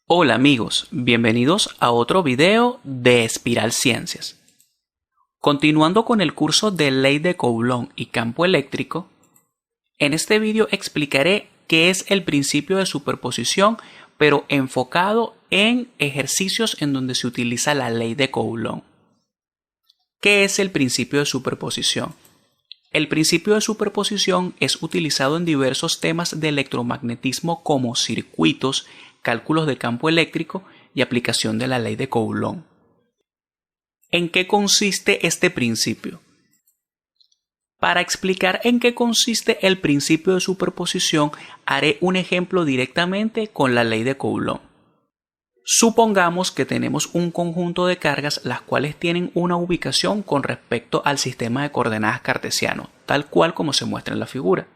Hola amigos, bienvenidos a otro video de Espiral Ciencias. Continuando con el curso de Ley de Coulomb y campo eléctrico, en este video explicaré qué es el principio de superposición, pero enfocado en ejercicios en donde se utiliza la ley de Coulomb. ¿Qué es el principio de superposición? El principio de superposición es utilizado en diversos temas de electromagnetismo como circuitos, cálculos de campo eléctrico y aplicación de la ley de Coulomb. ¿En qué consiste este principio? Para explicar en qué consiste el principio de superposición, haré un ejemplo directamente con la ley de Coulomb. Supongamos que tenemos un conjunto de cargas las cuales tienen una ubicación con respecto al sistema de coordenadas cartesiano, tal cual como se muestra en la figura.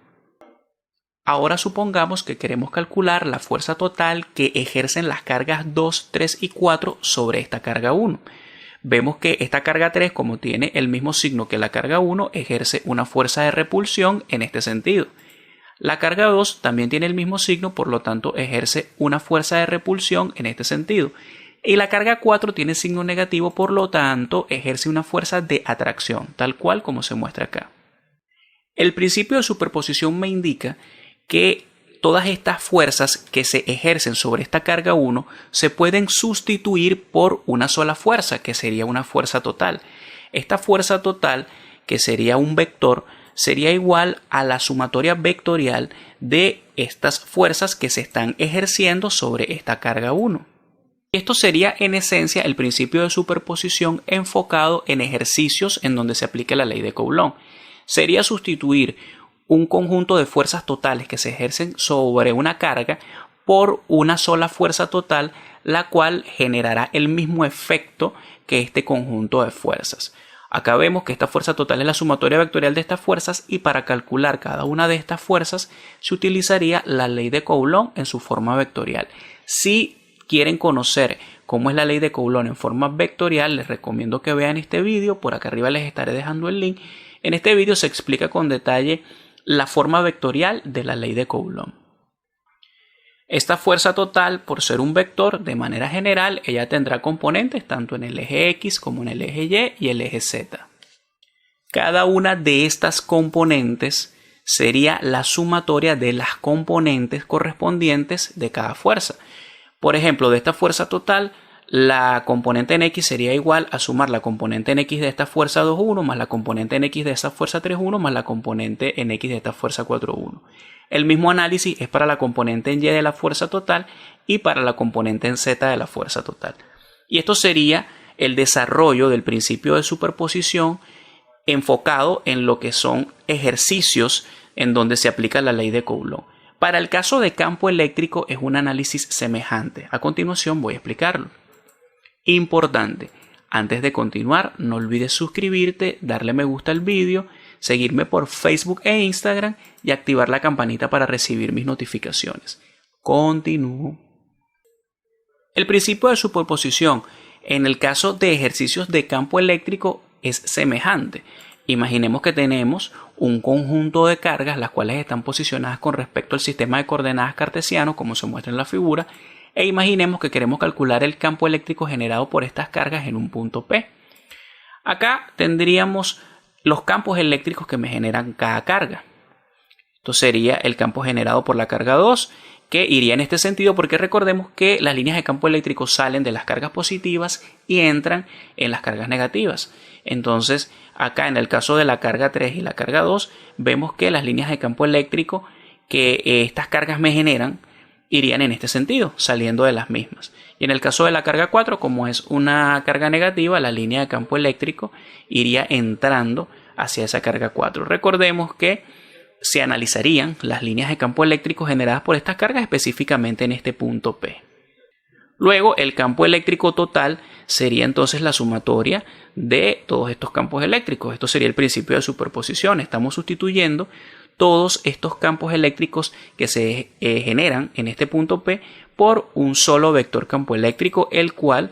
Ahora supongamos que queremos calcular la fuerza total que ejercen las cargas 2, 3 y 4 sobre esta carga 1. Vemos que esta carga 3, como tiene el mismo signo que la carga 1, ejerce una fuerza de repulsión en este sentido. La carga 2 también tiene el mismo signo, por lo tanto ejerce una fuerza de repulsión en este sentido. Y la carga 4 tiene signo negativo, por lo tanto ejerce una fuerza de atracción, tal cual como se muestra acá. El principio de superposición me indica que todas estas fuerzas que se ejercen sobre esta carga 1 se pueden sustituir por una sola fuerza, que sería una fuerza total. Esta fuerza total, que sería un vector, sería igual a la sumatoria vectorial de estas fuerzas que se están ejerciendo sobre esta carga 1. Esto sería en esencia el principio de superposición enfocado en ejercicios en donde se aplique la ley de Coulomb. Sería sustituir un conjunto de fuerzas totales que se ejercen sobre una carga por una sola fuerza total, la cual generará el mismo efecto que este conjunto de fuerzas. Acá vemos que esta fuerza total es la sumatoria vectorial de estas fuerzas, y para calcular cada una de estas fuerzas se utilizaría la ley de Coulomb en su forma vectorial. Si quieren conocer cómo es la ley de Coulomb en forma vectorial, les recomiendo que vean este vídeo. Por acá arriba les estaré dejando el link. En este vídeo se explica con detalle la forma vectorial de la ley de Coulomb. Esta fuerza total, por ser un vector, de manera general, ella tendrá componentes tanto en el eje X como en el eje Y y el eje Z. Cada una de estas componentes sería la sumatoria de las componentes correspondientes de cada fuerza. Por ejemplo, de esta fuerza total, la componente en X sería igual a sumar la componente en X de esta fuerza 2,1 más la componente en X de esta fuerza 3,1 más la componente en X de esta fuerza 4,1. El mismo análisis es para la componente en Y de la fuerza total y para la componente en Z de la fuerza total. Y esto sería el desarrollo del principio de superposición enfocado en lo que son ejercicios en donde se aplica la ley de Coulomb. Para el caso de campo eléctrico es un análisis semejante. A continuación voy a explicarlo. Importante, antes de continuar, no olvides suscribirte, darle me gusta al vídeo, seguirme por Facebook e Instagram y activar la campanita para recibir mis notificaciones. Continúo. El principio de superposición en el caso de ejercicios de campo eléctrico es semejante. Imaginemos que tenemos un conjunto de cargas las cuales están posicionadas con respecto al sistema de coordenadas cartesiano, como se muestra en la figura, e imaginemos que queremos calcular el campo eléctrico generado por estas cargas en un punto P. Acá tendríamos los campos eléctricos que me generan cada carga. Esto sería el campo generado por la carga 2, que iría en este sentido porque recordemos que las líneas de campo eléctrico salen de las cargas positivas y entran en las cargas negativas. Entonces, acá en el caso de la carga 3 y la carga 2, vemos que las líneas de campo eléctrico que estas cargas me generan irían en este sentido, saliendo de las mismas. Y en el caso de la carga 4, como es una carga negativa, la línea de campo eléctrico iría entrando hacia esa carga 4. Recordemos que se analizarían las líneas de campo eléctrico generadas por estas cargas específicamente en este punto P. Luego, el campo eléctrico total sería entonces la sumatoria de todos estos campos eléctricos. Esto sería el principio de superposición. Estamos sustituyendo todos estos campos eléctricos que se generan en este punto P por un solo vector campo eléctrico, el cual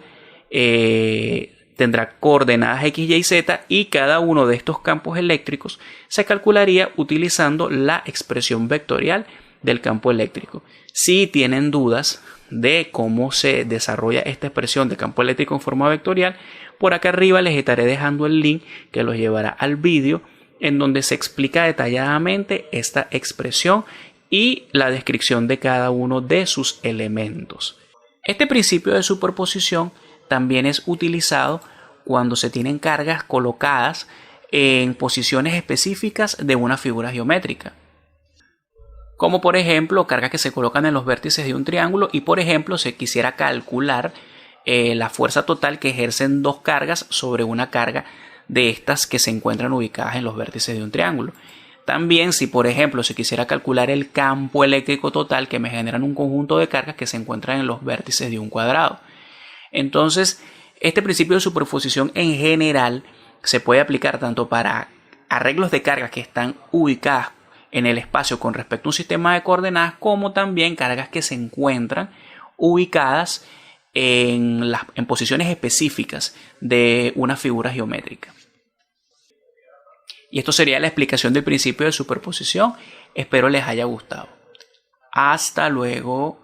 tendrá coordenadas X, Y, Z, y cada uno de estos campos eléctricos se calcularía utilizando la expresión vectorial del campo eléctrico. Si tienen dudas de cómo se desarrolla esta expresión de campo eléctrico en forma vectorial, por acá arriba les estaré dejando el link que los llevará al vídeo en donde se explica detalladamente esta expresión y la descripción de cada uno de sus elementos. Este principio de superposición también es utilizado cuando se tienen cargas colocadas en posiciones específicas de una figura geométrica, como por ejemplo cargas que se colocan en los vértices de un triángulo y por ejemplo se quisiera calcular la fuerza total que ejercen dos cargas sobre una carga de estas que se encuentran ubicadas en los vértices de un triángulo. También si por ejemplo se quisiera calcular el campo eléctrico total que me generan un conjunto de cargas que se encuentran en los vértices de un cuadrado. Entonces este principio de superposición en general se puede aplicar tanto para arreglos de cargas que están ubicadas en el espacio con respecto a un sistema de coordenadas, como también cargas que se encuentran ubicadas en posiciones específicas de una figura geométrica. Y esto sería la explicación del principio de superposición. Espero les haya gustado. Hasta luego.